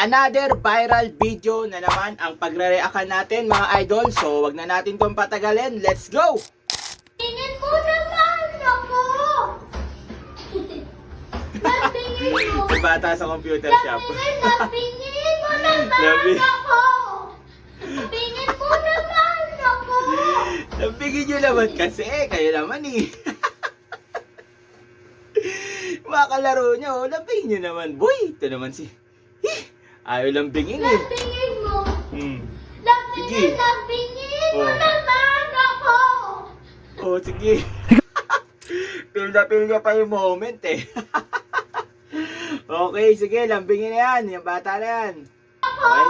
Another viral video na naman ang pagre-reactan natin mga idol. So wag na natin itong patagalin. Let's go! Tingin ko naman ako! Lapingin mo! Si bata sa computer shop. Lapingin mo naman Labi- ako! Lapingin mo naman ako! Nabigyan nyo naman kasi. Kayo naman eh. Mga kalaro nyo. Lambingin nyo naman. Boy, ito naman si... Ayaw lambingin eh. Lapingin mo! Hmm. Lapingin mo Oh. naman ako! Oh, sige. Feel na pa yung moment eh. Okay, sige, lambingin na yan. Yung bata na yan. Okay.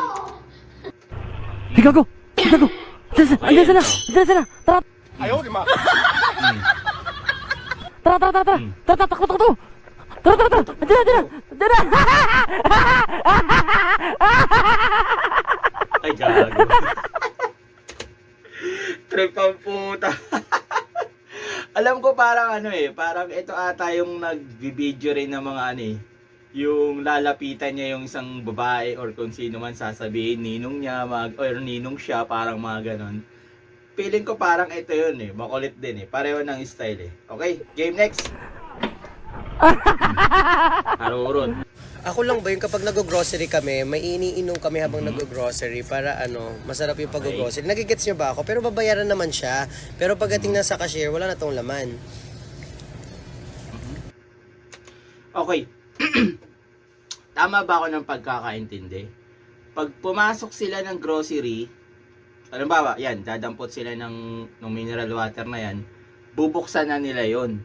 Hey, gago! Gago! Andiyan sana! Tara! Ayaw, di ma. Tara! Takbo! Tara! Andiyan na! Ay, gago. Trip ang puta. Alam ko parang parang ito ata yung nag-video rin ng mga yung lalapitan niya yung isang babae or kung sino man sasabihin, ninong niya, or ninong siya, parang mga ganon. Feeling ko parang ito yun makulit din pareho ng style Okay, game next. Harurun. Ako lang ba yung kapag nag-grocery kami, may iniinom kami habang nag-grocery para masarap yung pag-grocery. Nagigets nyo ba ako? Pero babayaran naman siya. Pero pagdating na sa cashier, wala na tong laman. Okay. Tama ba ako ng pagkakaintindi? Pag pumasok sila ng grocery, halimbawa, yan, dadampot sila ng mineral water na yan, bubuksan na nila yon.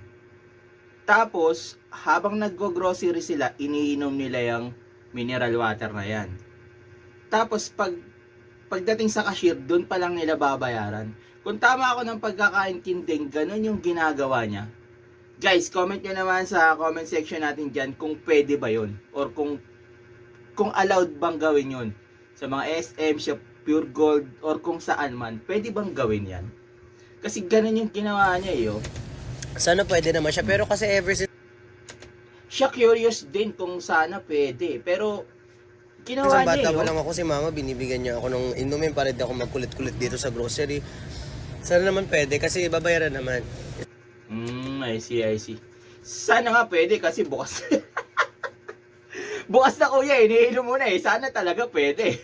Tapos, habang nag-grocery sila, iniinom nila yung mineral water na yan. Tapos, pagdating sa cashier, doon pa lang nila babayaran. Kung tama ako ng pagkakaintinding, ganun yung ginagawa niya. Guys, comment nyo naman sa comment section natin dyan kung pwede ba yun. Or kung allowed bang gawin yun. Sa mga SM, sa Pure Gold, or kung saan man. Pwede bang gawin yan? Kasi ganun yung ginawa niya Sana pwede naman siya. Pero kasi ever since Siya curious din kung sana pwede. Pero ginawa bata niya pa lang ako, si mama, binibigyan niya ako ng inumin para di ako magkulit-kulit dito sa grocery. Sana naman pwede kasi babayaran naman. I see. Sana nga pwede kasi bukas. Bukas na kuya, iniinom mo na Sana talaga pwede.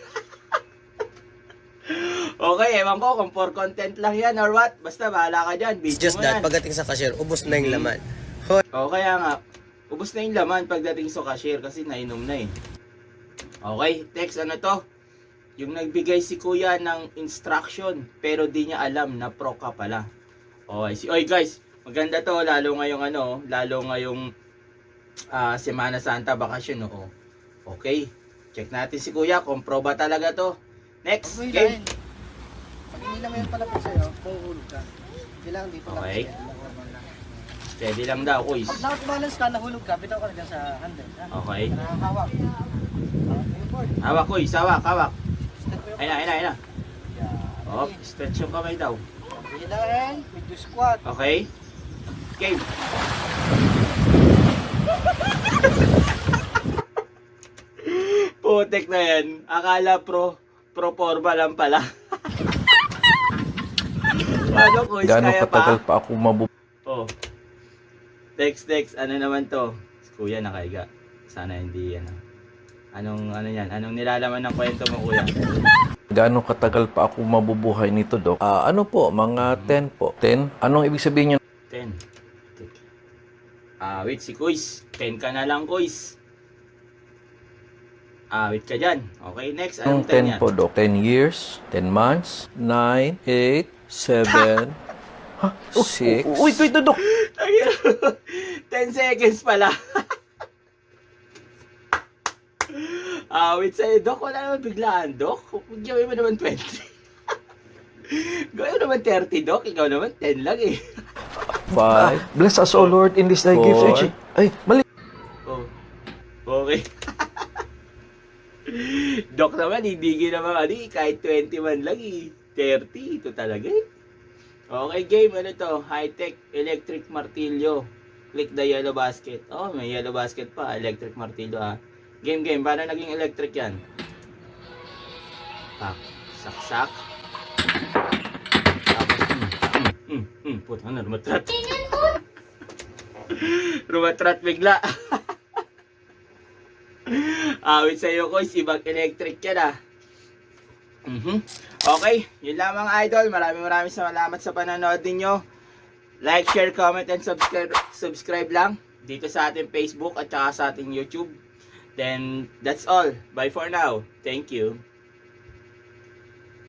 Okay, ewan ko kung for content lang yan or what. Basta bahala ka dyan. It's Video just mo that, yan. pagdating sa cashier, ubos na yung laman. O kaya nga, ubos na yung laman pagdating sa cashier kasi nainom na Okay, text to? Yung nagbigay si kuya ng instruction pero di niya alam na pro ka pala. I see. Oy guys, maganda to lalo ngayong Semana Santa bakasyon Okay. Check natin si kuya kung pro ba talaga to. Next game. Pag hindi naman yung palapit sa'yo, mahuhulog ka. Kailangan dito lang. Okay. Pwede lang daw, quiz. Pag nakabalance ka, nahulog ka, bitaw ka na dyan sa handle. Ha? Okay. Nakakawak. Yung board. Hawak quiz, hawak. Step mo yung Ayun na. Yan. Stretch yung kamay daw. Hilahin, medyo squat. Okay. Game. Putek na yan. Akala pro forma lang pala. Ano quiz, Gaano kaya katagal pa? pa ako Oh. Text. Ano naman to? Kuya nakaiga. Sana hindi yan. Anong nilalaman ng kwento mo, kuya? Gaano katagal pa ako mabubuhay nito, Dok? Ano po, mga 10 po. 10? Anong ibig sabihin niyo? 10. Wait, si Kuis. 10 ka na lang, Kuis. Wait ka dyan. Okay, next. Anong 10 yan? 10 po, Dok? 10 years, 10 months, 9, 8, 7, 6. Wait, Dok! 10 seconds pala. Wait sa'yo, Dok. Wala naman biglaan, Dok. Gawin mo naman 20. Gawin mo naman 30, Dok. Ikaw naman 10 lang 5. Bless us, O Lord, in this thy gift. Ay, mali. Okay. Dok naman, hindi naman kahit 20 man lang 30, ito talaga Okay, game, high-tech electric martilyo. Click the yellow basket. May yellow basket pa, electric martilyo Game, paano naging electric yan? Pak. Saksak. Tapos, puta na, rumatrat. Rumatrat bigla. Awit sa'yo ko, ibang electric yan ah. Okay, yun lang mga idol. Maraming salamat sa panonood ninyo. Like, share, comment, and subscribe lang dito sa ating Facebook at saka sa ating YouTube. Then, that's all. Bye for now. Thank you.